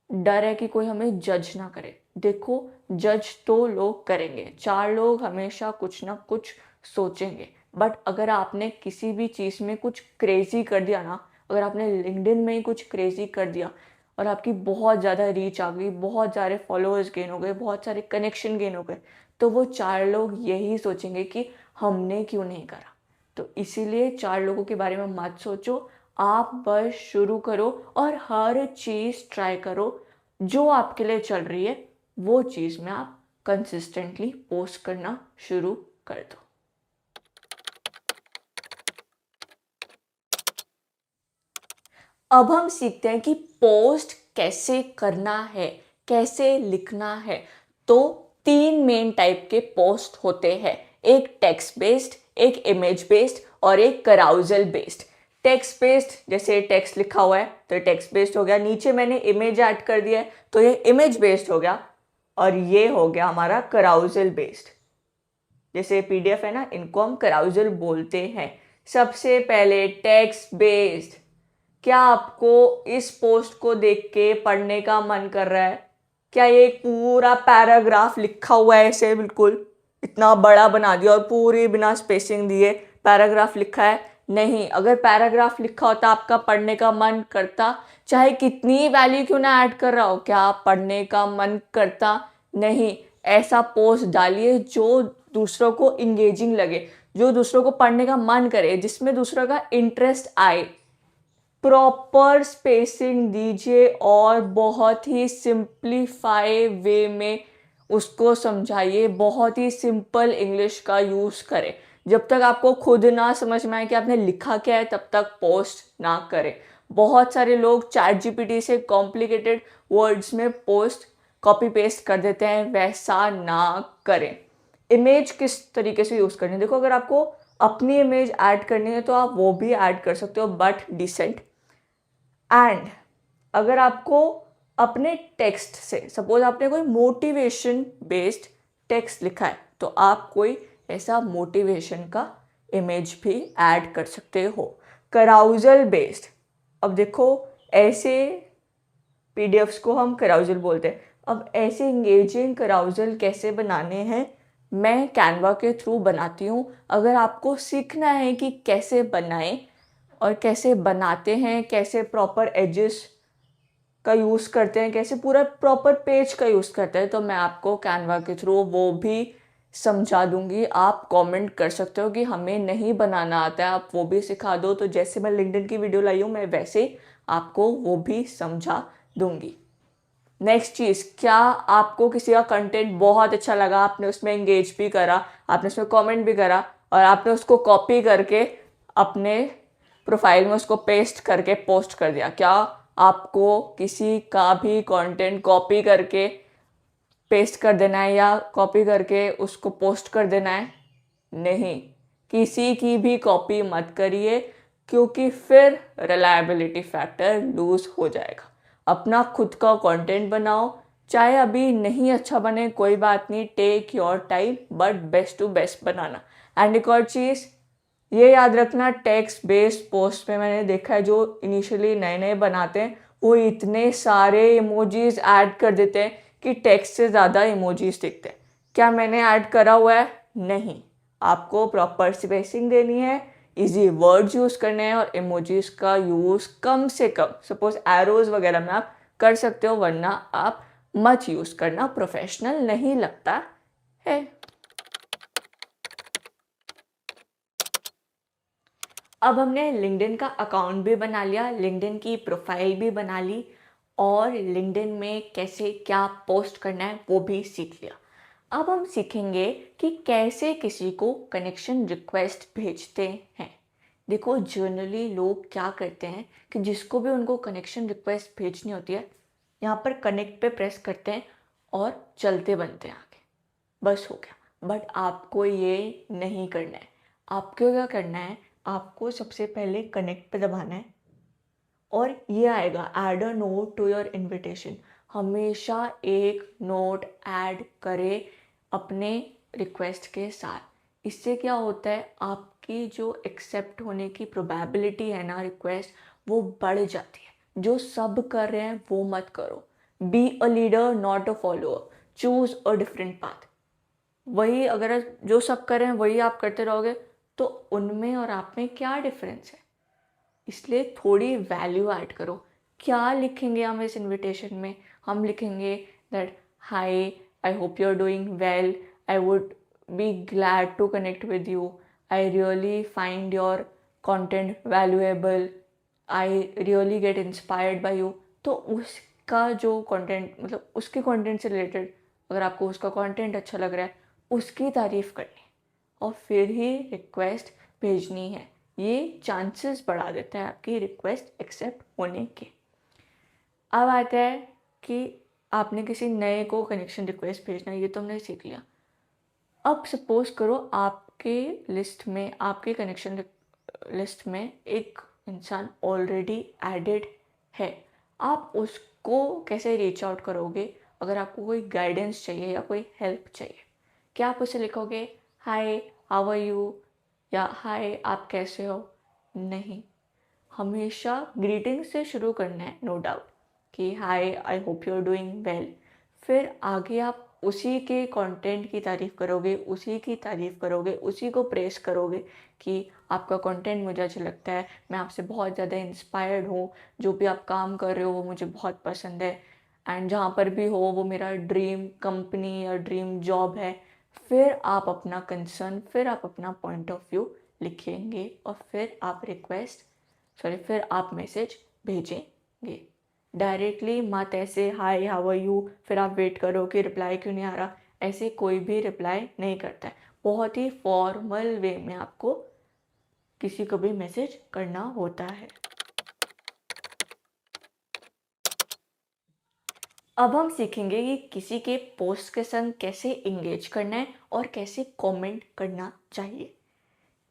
डर है कि कोई हमें जज ना करे। देखो, जज तो लोग करेंगे, 4 लोग हमेशा कुछ ना कुछ सोचेंगे। बट अगर आपने किसी भी चीज़ में कुछ क्रेजी कर दिया ना, अगर आपने लिंक्डइन में ही कुछ क्रेजी कर दिया और आपकी बहुत ज़्यादा रीच आ गई, बहुत सारे फॉलोअर्स गेन हो गए, बहुत सारे कनेक्शन गेन हो गए, तो वो 4 लोग यही सोचेंगे कि हमने क्यों नहीं करा। तो इसीलिए 4 लोगों के बारे में मत सोचो, आप बस शुरू करो और हर चीज़ ट्राई करो। जो आपके लिए चल रही है वो चीज़ में आप कंसिस्टेंटली पोस्ट करना शुरू कर दो। अब हम सीखते हैं कि पोस्ट कैसे करना है, कैसे लिखना है। तो 3 मेन टाइप के पोस्ट होते हैं, एक टेक्स्ट बेस्ड, एक इमेज बेस्ड और एक कराउजल बेस्ड। टेक्स्ट बेस्ड जैसे टेक्स्ट लिखा हुआ है तो टेक्स्ट बेस्ड हो गया, नीचे मैंने इमेज ऐड कर दिया है तो ये इमेज बेस्ड हो गया, और ये हो गया हमारा कराउजल बेस्ड। जैसे पीडीएफ है ना, इनको हम कराउजल बोलते हैं। सबसे पहले टेक्स्ट बेस्ड। क्या आपको इस पोस्ट को देख के पढ़ने का मन कर रहा है? क्या ये एक पूरा पैराग्राफ लिखा हुआ है, ऐसे बिल्कुल इतना बड़ा बना दिया और पूरी बिना स्पेसिंग दिए पैराग्राफ लिखा है? नहीं। अगर पैराग्राफ लिखा होता आपका पढ़ने का मन करता, चाहे कितनी वैल्यू क्यों ना ऐड कर रहा हो, क्या पढ़ने का मन करता? नहीं। ऐसा पोस्ट डालिए जो दूसरों को इंगेजिंग लगे, जो दूसरों को पढ़ने का मन करे, जिसमें दूसरों का इंटरेस्ट आए। प्रॉपर स्पेसिंग दीजिए और बहुत ही सिंप्लीफाई वे में उसको समझाइए, बहुत ही सिंपल इंग्लिश का यूज़ करें। जब तक आपको खुद ना समझ में आए कि आपने लिखा क्या है तब तक पोस्ट ना करें। बहुत सारे लोग चैट जीपीटी से कॉम्प्लिकेटेड वर्ड्स में पोस्ट कॉपी पेस्ट कर देते हैं, वैसा ना करें। इमेज किस तरीके से यूज़ करनी है, देखो, अगर आपको अपनी इमेज ऐड करनी है तो आप वो भी ऐड कर सकते हो, बट डिसेंट। एंड अगर आपको अपने टेक्स्ट से, सपोज आपने कोई मोटिवेशन बेस्ड टेक्स्ट लिखा है तो आप कोई ऐसा मोटिवेशन का इमेज भी ऐड कर सकते हो। कराउजल बेस्ड, अब देखो, ऐसे पीडीएफ्स को हम कराउजल बोलते हैं। अब ऐसे इंगेजिंग कराउजल कैसे बनाने हैं, मैं कैनवा के थ्रू बनाती हूँ। अगर आपको सीखना है कि कैसे बनाएं और कैसे बनाते हैं, कैसे प्रॉपर एजेस का यूज़ करते हैं, कैसे पूरा प्रॉपर पेज का यूज़ करते हैं, तो मैं आपको कैनवा के थ्रू वो भी समझा दूंगी। आप कमेंट कर सकते हो कि हमें नहीं बनाना आता है, आप वो भी सिखा दो। तो जैसे मैं लिंक्डइन की वीडियो लाई हूँ, मैं वैसे ही आपको वो भी समझा दूंगी। नेक्स्ट चीज़, क्या आपको किसी का कंटेंट बहुत अच्छा लगा, आपने उसमें एंगेज भी करा, आपने उसमें कमेंट भी करा और आपने उसको कॉपी करके अपने प्रोफाइल में उसको पेस्ट करके पोस्ट कर दिया? क्या आपको किसी का भी कंटेंट कॉपी करके पेस्ट कर देना है या कॉपी करके उसको पोस्ट कर देना है? नहीं, किसी की भी कॉपी मत करिए, क्योंकि फिर रिलायबिलिटी फैक्टर लूज हो जाएगा। अपना खुद का कंटेंट बनाओ, चाहे अभी नहीं अच्छा बने कोई बात नहीं, take your time, but best to best बनाना। एंड एक और चीज़ ये याद रखना, टेक्स्ट बेस्ड पोस्ट में मैंने देखा है जो इनिशियली नए नए बनाते हैं वो इतने सारे इमोजीज ऐड कर देते हैं कि टेक्स्ट से ज़्यादा इमोजीज दिखते हैं। क्या मैंने ऐड करा हुआ है? नहीं। आपको प्रॉपर स्पेसिंग देनी है, इजी वर्ड्स यूज़ करने हैं और इमोजीज का यूज़ कम से कम, सपोज एरोज वगैरह में आप कर सकते हो, वरना आप मत यूज़ करना, प्रोफेशनल नहीं लगता है। अब हमने लिंक्डइन का अकाउंट भी बना लिया, लिंक्डइन की प्रोफाइल भी बना ली और लिंक्डइन में कैसे क्या पोस्ट करना है वो भी सीख लिया। अब हम सीखेंगे कि कैसे किसी को कनेक्शन रिक्वेस्ट भेजते हैं। देखो, जनरली लोग क्या करते हैं कि जिसको भी उनको कनेक्शन रिक्वेस्ट भेजनी होती है, यहाँ पर कनेक्ट पे प्रेस करते हैं और चलते बनते हैं आगे, बस हो गया। बट आपको ये नहीं करना है। आपको क्या करना है, आपको सबसे पहले कनेक्ट पे दबाना है और ये आएगा add a note to your invitation. हमेशा एक नोट ऐड करें अपने रिक्वेस्ट के साथ। इससे क्या होता है, आपकी जो एक्सेप्ट होने की प्रोबेबिलिटी है ना रिक्वेस्ट, वो बढ़ जाती है। जो सब कर रहे हैं वो मत करो। Be a leader not a follower, choose a different path. वही अगर जो सब कर रहे हैं वही आप करते रहोगे तो उनमें और आप में क्या डिफरेंस है? इसलिए थोड़ी वैल्यू ऐड करो। क्या लिखेंगे हम इस इनविटेशन में? हम लिखेंगे that hi, I hope you are doing well, I would be glad to connect with you, I really find your content valuable, I really get inspired by you. तो उसका जो कंटेंट, मतलब उसके कंटेंट से related, अगर आपको उसका content अच्छा लग रहा है उसकी तारीफ करनी और फिर ही रिक्वेस्ट भेजनी है। ये चांसेस बढ़ा देता है आपकी रिक्वेस्ट एक्सेप्ट होने के। अब आता है कि आपने किसी नए को कनेक्शन रिक्वेस्ट भेजना है, ये तो हमने सीख लिया। अब सपोज करो आपके लिस्ट में, आपके कनेक्शन लिस्ट में एक इंसान ऑलरेडी एडेड है। आप उसको कैसे रीच आउट करोगे? अगर आपको कोई गाइडेंस चाहिए या कोई हेल्प चाहिए, क्या आप उसे लिखोगे हाय हाउ आर यू या हाय आप कैसे हो? नहीं, हमेशा ग्रीटिंग से शुरू करना है, नो डाउट, कि hi I hope you are doing well. फिर आगे आप उसी के कंटेंट की तारीफ़ करोगे, उसी की तारीफ़ करोगे, उसी को प्रेस करोगे कि आपका कंटेंट मुझे अच्छा लगता है, मैं आपसे बहुत ज़्यादा इंस्पायर्ड हूँ, जो भी आप काम कर रहे हो वो मुझे बहुत पसंद है, एंड जहाँ पर भी हो वो मेरा ड्रीम कंपनी या ड्रीम जॉब है। फिर आप अपना कंसर्न, फिर आप अपना पॉइंट ऑफ व्यू लिखेंगे और फिर आप फिर आप मैसेज भेजेंगे। डायरेक्टली मत ऐसे हाय हाउ आर यू, फिर आप वेट करो कि रिप्लाई क्यों नहीं आ रहा। ऐसे कोई भी रिप्लाई नहीं करता है। बहुत ही फॉर्मल वे में आपको किसी को भी मैसेज करना होता है। अब हम सीखेंगे कि किसी के पोस्ट के संग कैसे इंगेज करना है और कैसे कमेंट करना चाहिए।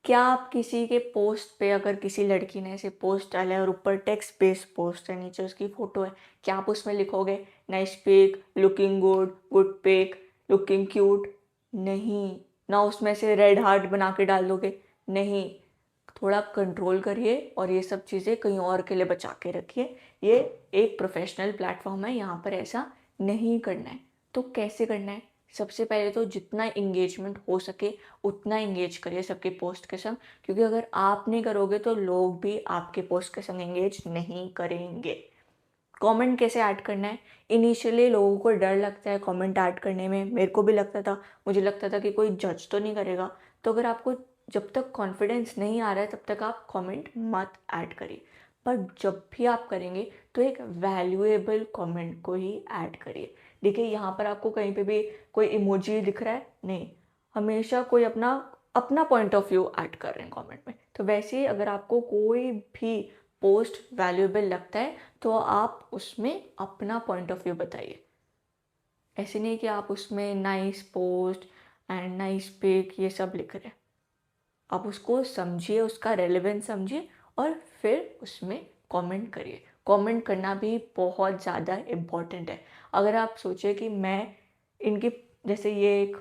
क्या आप किसी के पोस्ट पे, अगर किसी लड़की ने ऐसे पोस्ट डाला है और ऊपर टेक्स्ट बेस्ड पोस्ट है, नीचे उसकी फ़ोटो है, क्या आप उसमें लिखोगे nice pic, looking good, good pic, looking cute? नहीं। ना उसमें से रेड हार्ट बना के डाल दोगे? नहीं। थोड़ा कंट्रोल करिए और ये सब चीज़ें कहीं और के लिए बचा के रखिए। ये एक प्रोफेशनल प्लेटफॉर्म है, यहाँ पर ऐसा नहीं करना है। तो कैसे करना है? सबसे पहले तो जितना इंगेजमेंट हो सके उतना इंगेज करिए सबके पोस्ट के संग, क्योंकि अगर आप नहीं करोगे तो लोग भी आपके पोस्ट के संग इंगेज नहीं करेंगे। कमेंट कैसे ऐड करना है। इनिशियली लोगों को डर लगता है कमेंट ऐड करने में, मेरे को भी लगता था, मुझे लगता था कि कोई जज तो नहीं करेगा। तो अगर आपको जब तक कॉन्फिडेंस नहीं आ रहा है तब तक आप कमेंट मत ऐड करिए, पर जब भी आप करेंगे तो एक वैल्यूएबल कमेंट को ही ऐड करिए। देखिए यहाँ पर आपको कहीं पे भी कोई इमोजी दिख रहा है नहीं, हमेशा कोई अपना अपना पॉइंट ऑफ व्यू ऐड कर रहे हैं कमेंट में। तो वैसे ही अगर आपको कोई भी पोस्ट वैल्यूएबल लगता है तो आप उसमें अपना पॉइंट ऑफ व्यू बताइए। ऐसे नहीं कि आप उसमें nice post and nice pic ये सब लिख रहे हैं। आप उसको समझिए, उसका रेलेवेंस समझिए और फिर उसमें कमेंट करिए। कमेंट करना भी बहुत ज़्यादा इम्पॉर्टेंट है। अगर आप सोचिए कि मैं इनकी, जैसे ये एक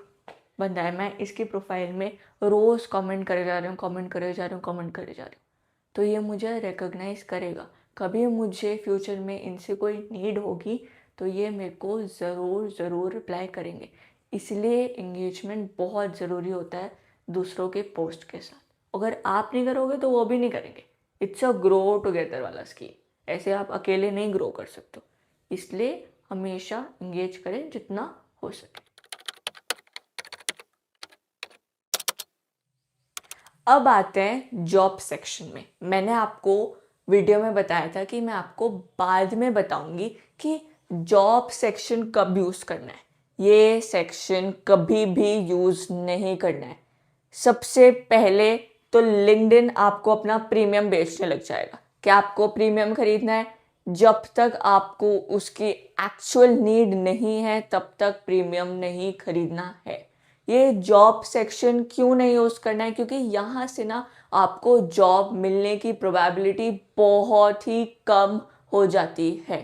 बंदा है, मैं इसकी प्रोफाइल में रोज़ कमेंट करे जा रही हूँ, कमेंट करे जा रही हूँ, कमेंट करे जा रही हूँ, तो ये मुझे रिकॉग्नाइज़ करेगा। कभी मुझे फ्यूचर में इनसे कोई नीड होगी तो ये मेरे को ज़रूर रिप्लाई करेंगे। इसलिए इंगेजमेंट बहुत ज़रूरी होता है दूसरों के पोस्ट के साथ। अगर आप नहीं करोगे तो वो भी नहीं करेंगे। इट्स अ ग्रो टुगेदर वाला स्कीम। ऐसे आप अकेले नहीं ग्रो कर सकते, इसलिए हमेशा इंगेज करें जितना हो सके। अब आते हैं जॉब सेक्शन में। मैंने आपको वीडियो में बताया था कि मैं आपको बाद में बताऊंगी कि जॉब सेक्शन कब यूज़ करना है। ये सेक्शन कभी भी यूज़ नहीं करना है। सबसे पहले तो लिंक्डइन आपको अपना प्रीमियम बेचने लग जाएगा। क्या आपको प्रीमियम खरीदना है? जब तक आपको उसकी एक्चुअल नीड नहीं है तब तक प्रीमियम नहीं खरीदना है। ये जॉब सेक्शन क्यों नहीं यूज़ करना है? क्योंकि यहाँ से ना आपको जॉब मिलने की प्रोबेबिलिटी बहुत ही कम हो जाती है।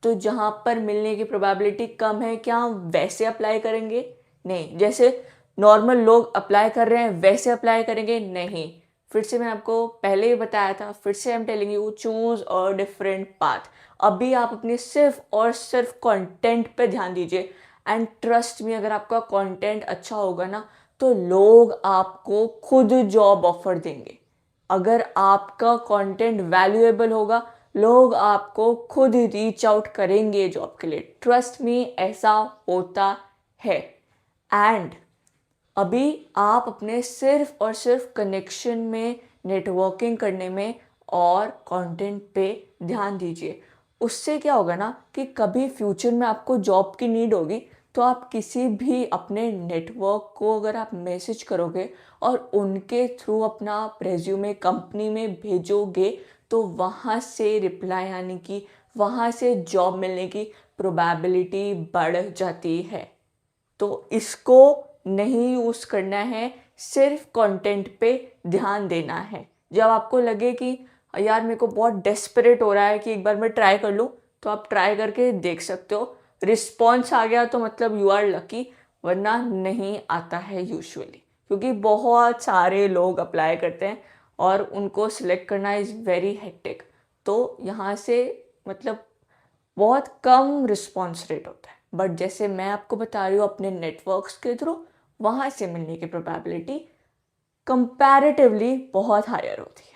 तो जहाँ पर मिलने की प्रोबेबिलिटी कम है, क्या हम वैसे अप्लाई करेंगे? नहीं। जैसे नॉर्मल लोग अप्लाई कर रहे हैं वैसे अप्लाई करेंगे? नहीं। फिर से मैं आपको पहले ही बताया था, फिर से I am telling you, choose a different path. अभी आप अपने सिर्फ और सिर्फ कंटेंट पे ध्यान दीजिए एंड ट्रस्ट मी, अगर आपका कंटेंट अच्छा होगा ना तो लोग आपको खुद जॉब ऑफर देंगे। अगर आपका कंटेंट वैल्यूएबल होगा लोग आपको खुद रीच आउट करेंगे जॉब के लिए। ट्रस्ट मी, ऐसा होता है। एंड अभी आप अपने सिर्फ और सिर्फ कनेक्शन में, नेटवर्किंग करने में और कंटेंट पे ध्यान दीजिए। उससे क्या होगा ना कि कभी फ्यूचर में आपको जॉब की नीड होगी तो आप किसी भी अपने नेटवर्क को अगर आप मैसेज करोगे और उनके थ्रू अपना रेज्यूमे कंपनी में भेजोगे तो वहाँ से रिप्लाई आने की, वहाँ से जॉब मिलने की प्रोबेबिलिटी बढ़ जाती है। तो इसको नहीं यूज़ करना है, सिर्फ कंटेंट पे ध्यान देना है। जब आपको लगे कि यार मेरे को बहुत डेस्परेट हो रहा है कि एक बार मैं ट्राई कर लूँ, तो आप ट्राई करके देख सकते हो। रिस्पॉन्स आ गया तो मतलब यू आर लकी, वरना नहीं आता है यूजुअली, क्योंकि बहुत सारे लोग अप्लाई करते हैं और उनको सिलेक्ट करना इज़ वेरी हेक्टिक। तो यहाँ से मतलब बहुत कम रिस्पॉन्स रेट होता है। बट जैसे मैं आपको बता रही हूँ अपने नेटवर्क्स के थ्रू, वहाँ से मिलने की प्रोबेबिलिटी कंपैरेटिवली बहुत हायर होती है।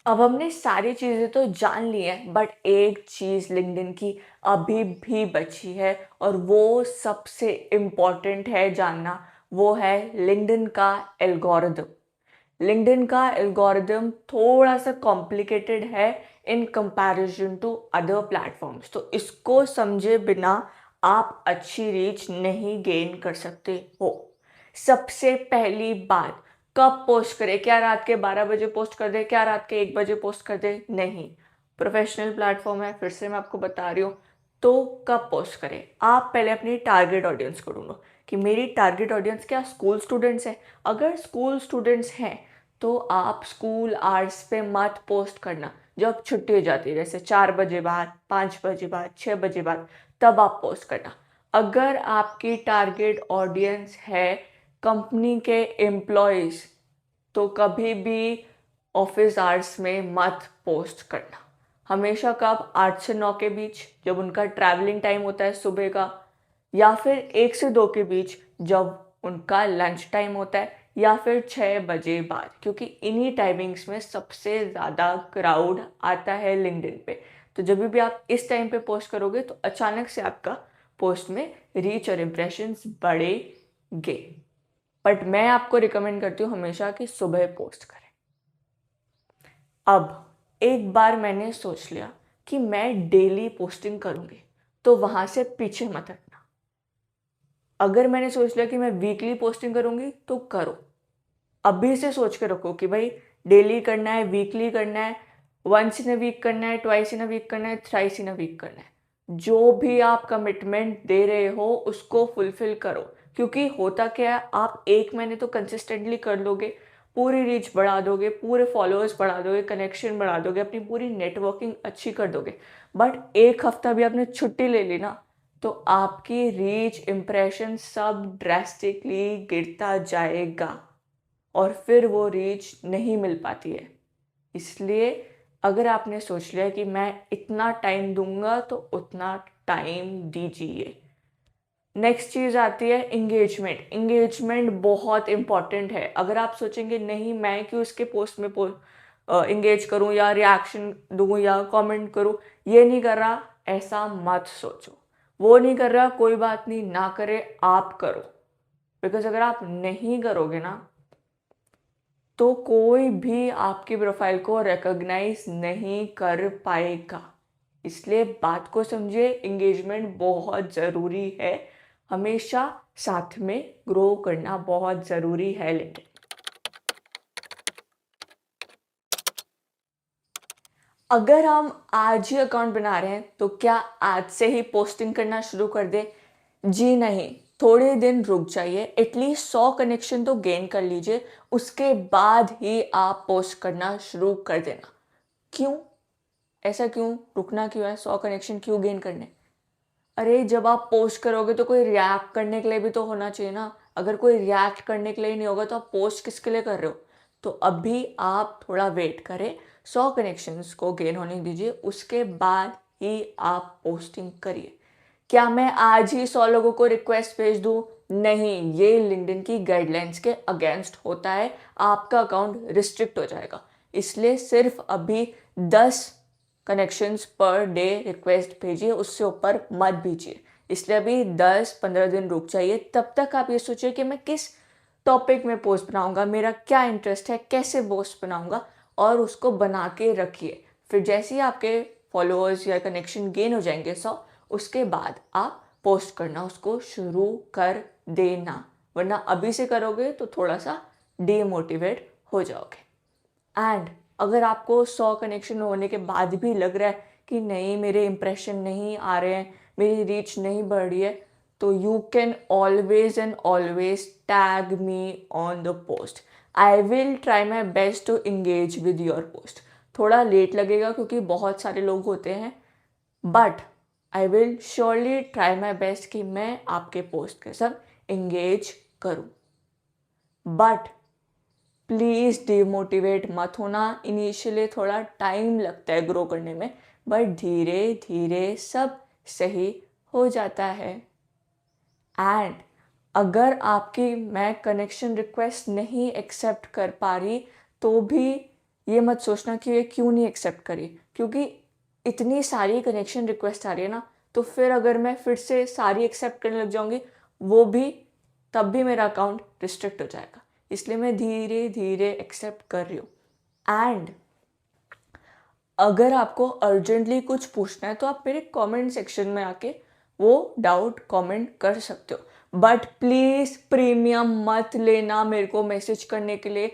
अब हमने सारी चीज़ें तो जान ली हैं, बट एक चीज़ लिंक्डइन की अभी भी बची है और वो सबसे इम्पॉर्टेंट है जानना, वो है लिंक्डइन का एल्गोरिदम। लिंक्डइन का एल्गोरिदम थोड़ा सा कॉम्प्लिकेटेड है in comparison to other platforms. तो इसको समझे बिना आप अच्छी रीच नहीं गेन कर सकते हो। सबसे पहली बात, कब पोस्ट करें? क्या रात के 12 बजे पोस्ट कर दे? क्या रात के 1 बजे पोस्ट कर दे? नहीं। प्रोफेशनल प्लेटफॉर्म है, फिर से मैं आपको बता रही हूँ। तो कब पोस्ट करें? आप पहले अपनी टारगेट ऑडियंस को ढूंढो कि मेरी टारगेट ऑडियंस क्या स्कूल स्टूडेंट्स हैं। अगर स्कूल स्टूडेंट्स हैं तो आप स्कूल आवर्स पे मत पोस्ट करना। जब छुट्टी हो जाती है, जैसे 4 बजे बाद, 5 बजे बाद, 6 बजे बाद, तब आप पोस्ट करना। अगर आपकी टारगेट ऑडियंस है कंपनी के एम्प्लॉयज़ तो कभी भी ऑफिस आवर्स में मत पोस्ट करना। हमेशा कब? 8 से 9 के बीच, जब उनका ट्रैवलिंग टाइम होता है सुबह का, या फिर 1 से 2 के बीच जब उनका लंच टाइम होता है, या फिर 6 बजे बाद, क्योंकि इन्हीं टाइमिंग्स में सबसे ज़्यादा क्राउड आता है लिंक्डइन पे। तो जब भी आप इस टाइम पे पोस्ट करोगे तो अचानक से आपका पोस्ट में रीच और इम्प्रेशंस बढ़ेंगे। बट मैं आपको रिकमेंड करती हूँ हमेशा कि सुबह पोस्ट करें। अब एक बार मैंने सोच लिया कि मैं डेली पोस्टिंग करूँगी, तो वहाँ से पीछे मत हटना। अगर मैंने सोच लिया कि मैं वीकली पोस्टिंग करूँगी तो करो। अभी से सोच के रखो कि भाई डेली करना है, वीकली करना है, वंस इन अ वीक करना है, ट्वाइस इन अ वीक करना है, थ्राइस इन अ वीक करना है। जो भी आप कमिटमेंट दे रहे हो उसको फुलफिल करो, क्योंकि होता क्या है, आप 1 महीने तो कंसिस्टेंटली कर लोगे, पूरी रीच बढ़ा दोगे, पूरे फॉलोअर्स बढ़ा दोगे, कनेक्शन बढ़ा दोगे, अपनी पूरी नेटवर्किंग अच्छी कर दोगे। बट 1 हफ्ता भी आपने छुट्टी ले ली ना, तो आपकी रीच, इम्प्रेशन सब ड्रेस्टिकली गिरता जाएगा और फिर वो रीच नहीं मिल पाती है। इसलिए अगर आपने सोच लिया कि मैं इतना टाइम दूंगा तो उतना टाइम दीजिए। नेक्स्ट चीज़ आती है इंगेजमेंट। इंगेजमेंट बहुत इंपॉर्टेंट है। अगर आप सोचेंगे नहीं मैं क्यों इसके पोस्ट में इंगेज करूं या रिएक्शन दूं या कमेंट करूं, ये नहीं कर रहा, ऐसा मत सोचो। वो नहीं कर रहा, कोई बात नहीं, ना करे, आप करो। बिकॉज अगर आप नहीं करोगे ना तो कोई भी आपकी प्रोफाइल को रिकॉग्नाइज नहीं कर पाएगा। इसलिए बात को समझिए, इंगेजमेंट बहुत ज़रूरी है। हमेशा साथ में ग्रो करना बहुत ज़रूरी है। लेकिन अगर हम आज ही अकाउंट बना रहे हैं तो क्या आज से ही पोस्टिंग करना शुरू कर दे? जी नहीं, थोड़े दिन रुक जाइए, एटलीस्ट 100 कनेक्शन तो गेन कर लीजिए, उसके बाद ही आप पोस्ट करना शुरू कर देना। क्यों? ऐसा क्यों? रुकना क्यों है? 100 कनेक्शन क्यों गेन करने? अरे जब आप पोस्ट करोगे तो कोई रिएक्ट करने के लिए भी तो होना चाहिए ना। अगर कोई रिएक्ट करने के लिए नहीं होगा तो आप पोस्ट किसके लिए कर रहे हो? तो अभी आप थोड़ा वेट करें, 100 कनेक्शंस को गेन होने दीजिए, उसके बाद ही आप पोस्टिंग करिए। क्या मैं आज ही 100 लोगों को रिक्वेस्ट भेज दूं? नहीं, ये लिंक्डइन की गाइडलाइंस के अगेंस्ट होता है, आपका अकाउंट रिस्ट्रिक्ट हो जाएगा। इसलिए सिर्फ अभी 10 कनेक्शंस पर डे रिक्वेस्ट भेजिए, उससे ऊपर मत भेजिए। इसलिए अभी 10-15 दिन रुक जाइए। तब तक आप ये सोचिए कि मैं किस टॉपिक में पोस्ट बनाऊंगा, मेरा क्या इंटरेस्ट है, कैसे पोस्ट बनाऊंगा, और उसको बना के रखिए। फिर जैसे ही आपके फॉलोअर्स या कनेक्शन गेन हो जाएंगे 100, उसके बाद आप पोस्ट करना उसको शुरू कर देना। वरना अभी से करोगे तो थोड़ा सा डीमोटिवेट हो जाओगे। एंड अगर आपको 100 कनेक्शन होने के बाद भी लग रहा है कि नहीं मेरे इंप्रेशन नहीं आ रहे हैं, मेरी रीच नहीं बढ़ रही है, तो you can always and always tag me on the post. I will try my best to engage with your post. थोड़ा लेट लगेगा क्योंकि बहुत सारे लोग होते हैं, but I will surely try my best कि मैं आपके पोस्ट के साथ इंगेज करूं। बट प्लीज़ डिमोटिवेट मत होना। इनिशियली थोड़ा टाइम लगता है ग्रो करने में, बट धीरे धीरे सब सही हो जाता है। एंड अगर आपकी मैं कनेक्शन रिक्वेस्ट नहीं एक्सेप्ट कर पा रही तो भी ये मत सोचना कि ये क्यों नहीं एक्सेप्ट करी, क्योंकि इतनी सारी कनेक्शन रिक्वेस्ट आ रही है ना, तो फिर अगर मैं फिर से सारी एक्सेप्ट करने लग जाऊंगी वो भी, तब भी मेरा अकाउंट रिस्ट्रिक्ट हो जाएगा। इसलिए मैं धीरे धीरे एक्सेप्ट कर रही हूँ। एंड अगर आपको अर्जेंटली कुछ पूछना है तो आप मेरे कमेंट सेक्शन में आके वो डाउट कमेंट कर सकते हो। बट प्लीज़ प्रीमियम मत लेना मेरे को मैसेज करने के लिए,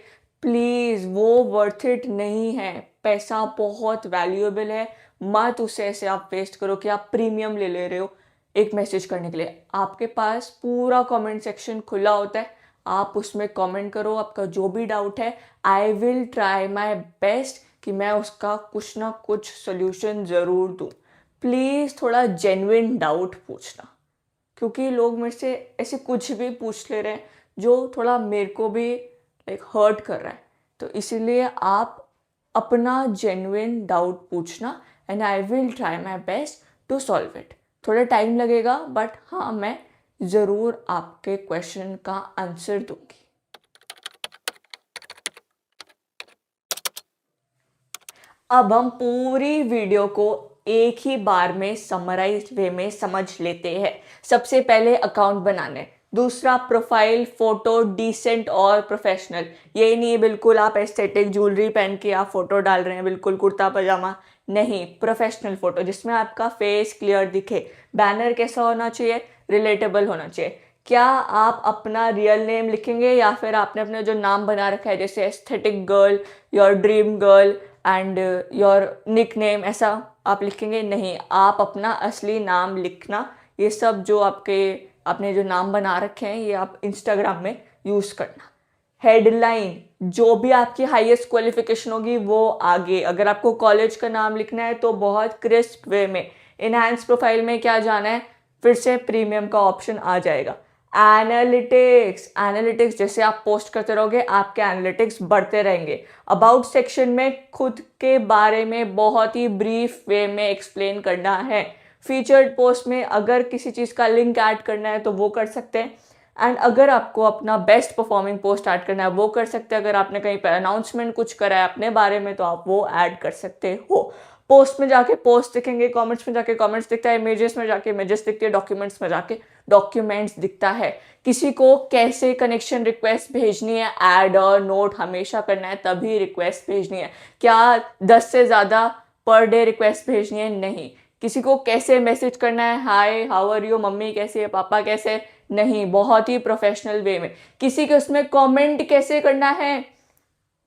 प्लीज़, वो वर्थ इट नहीं है। पैसा बहुत वैल्यूएबल है, मत उसे ऐसे आप वेस्ट करो कि आप प्रीमियम ले रहे हो एक मैसेज करने के लिए। आपके पास पूरा कमेंट सेक्शन खुला होता है, आप उसमें कमेंट करो, आपका जो भी डाउट है, आई विल ट्राई माई बेस्ट कि मैं उसका कुछ ना कुछ सोल्यूशन ज़रूर दूँ। प्लीज़ थोड़ा जेन्युइन डाउट पूछना, क्योंकि लोग मेरे से ऐसे कुछ भी पूछ ले रहे हैं जो थोड़ा मेरे को भी लाइक हर्ट कर रहा है। तो इसीलिए आप अपना जेन्युइन डाउट पूछना, and I will try my best to solve it. थोड़ा टाइम लगेगा, बट हाँ, मैं ज़रूर आपके क्वेश्चन का आंसर दूंगी। अब हम पूरी वीडियो को एक ही बार में समराइज वे में समझ लेते हैं। सबसे पहले अकाउंट बनाने, दूसरा प्रोफाइल फोटो डिसेंट और प्रोफेशनल। ये नहीं है बिल्कुल आप एस्थेटिक ज्वेलरी पहन के आप फोटो डाल रहे हैं, बिल्कुल कुर्ता पजामा नहीं, प्रोफेशनल फोटो जिसमें आपका फेस क्लियर दिखे। बैनर कैसा होना चाहिए, रिलेटेबल होना चाहिए। क्या आप अपना रियल नेम लिखेंगे या फिर आपने अपना जो नाम बना रखा है जैसे aesthetic girl, your dream girl and your nickname, ऐसा आप लिखेंगे? नहीं, आप अपना असली नाम लिखना। ये सब जो आपने जो नाम बना रखे हैं ये आप इंस्टाग्राम में यूज़ करना। हेडलाइन, जो भी आपकी हाईएस्ट क्वालिफिकेशन होगी वो आगे। अगर आपको कॉलेज का नाम लिखना है तो बहुत क्रिस्प वे में। इनहैंस प्रोफाइल में क्या जाना है, फिर से प्रीमियम का ऑप्शन आ जाएगा। एनालिटिक्स जैसे आप पोस्ट करते रहोगे आपके एनालिटिक्स बढ़ते रहेंगे। अबाउट सेक्शन में खुद के बारे में बहुत ही ब्रीफ वे में एक्सप्लेन करना है। फीचर्ड पोस्ट में अगर किसी चीज़ का लिंक ऐड करना है तो वो कर सकते हैं। एंड अगर आपको अपना बेस्ट परफॉर्मिंग पोस्ट ऐड करना है वो कर सकते हैं। अगर आपने कहीं पर अनाउंसमेंट कुछ करा है अपने बारे में तो आप वो ऐड कर सकते हो। पोस्ट में जाके पोस्ट दिखेंगे, कमेंट्स में जाके कमेंट्स दिखता है, इमेजेस में जाके इमेजेस दिखती है, डॉक्यूमेंट्स में जाके डॉक्यूमेंट्स दिखता है। किसी को कैसे कनेक्शन रिक्वेस्ट भेजनी है, ऐड और नोट हमेशा करना है तभी रिक्वेस्ट भेजनी है। क्या 10 से ज़्यादा पर डे रिक्वेस्ट भेजनी है? नहीं। किसी को कैसे मैसेज करना है, हाय हाउ आर यू, मम्मी कैसी है, पापा कैसे? नहीं, बहुत ही प्रोफेशनल वे में। किसी के उसमें कमेंट कैसे करना है,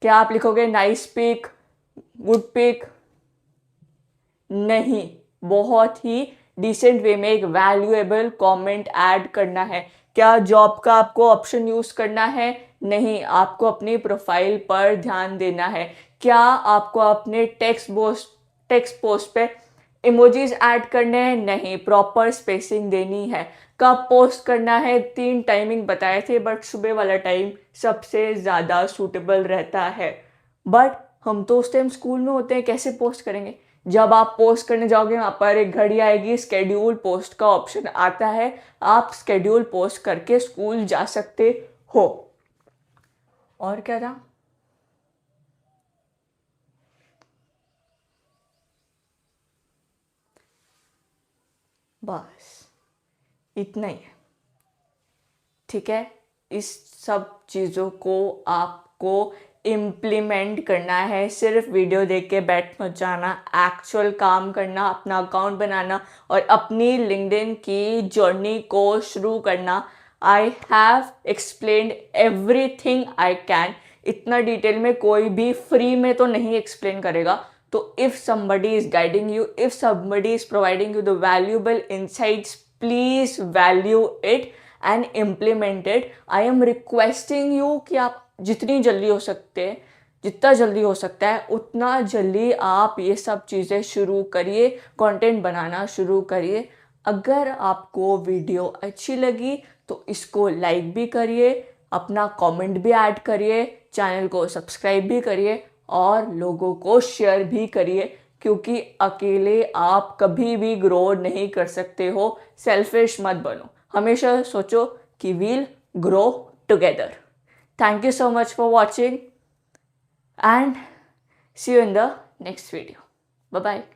क्या आप लिखोगे नाइस पिक, गुड पिक? नहीं, बहुत ही डिसेंट वे में एक वैल्यूएबल कमेंट ऐड करना है। क्या जॉब का आपको ऑप्शन यूज करना है? नहीं, आपको अपनी प्रोफाइल पर ध्यान देना है। क्या आपको अपने टेक्स्ट पोस्ट पे इमोजीज ऐड करने हैं? नहीं, प्रॉपर स्पेसिंग देनी है। कब पोस्ट करना है, 3 टाइमिंग बताए थे बट सुबह वाला टाइम सबसे ज़्यादा सूटेबल रहता है। बट हम तो उस टाइम स्कूल में होते हैं, कैसे पोस्ट करेंगे? जब आप पोस्ट करने जाओगे वहाँ पर एक घड़ी आएगी, स्केड्यूल पोस्ट का ऑप्शन आता है, आप स्केड्यूल पोस्ट करके स्कूल जा सकते हो। और क्या था? बस इतना ही है, ठीक है। इस सब चीज़ों को आपको इम्प्लीमेंट करना है। सिर्फ वीडियो देख के बैठ मत जाना, एक्चुअल काम करना, अपना अकाउंट बनाना और अपनी लिंक्डइन की जर्नी को शुरू करना। I have explained everything I can. इतना डिटेल में कोई भी फ्री में तो नहीं एक्सप्लेन करेगा। तो if somebody is guiding you, if somebody is providing you the valuable insights, please value it and implement it. I am requesting you कि आप जितनी जल्दी हो सकते हैं, जितना जल्दी हो सकता है उतना जल्दी आप ये सब चीज़ें शुरू करिए, कंटेंट बनाना शुरू करिए। अगर आपको वीडियो अच्छी लगी तो इसको लाइक भी करिए, अपना कमेंट भी ऐड करिए, चैनल को सब्सक्राइब भी करिए और लोगों को शेयर भी करिए, क्योंकि अकेले आप कभी भी ग्रो नहीं कर सकते हो। सेल्फिश मत बनो, हमेशा सोचो कि we'll grow together. Thank you so much for watching and see you in the next video. Bye bye.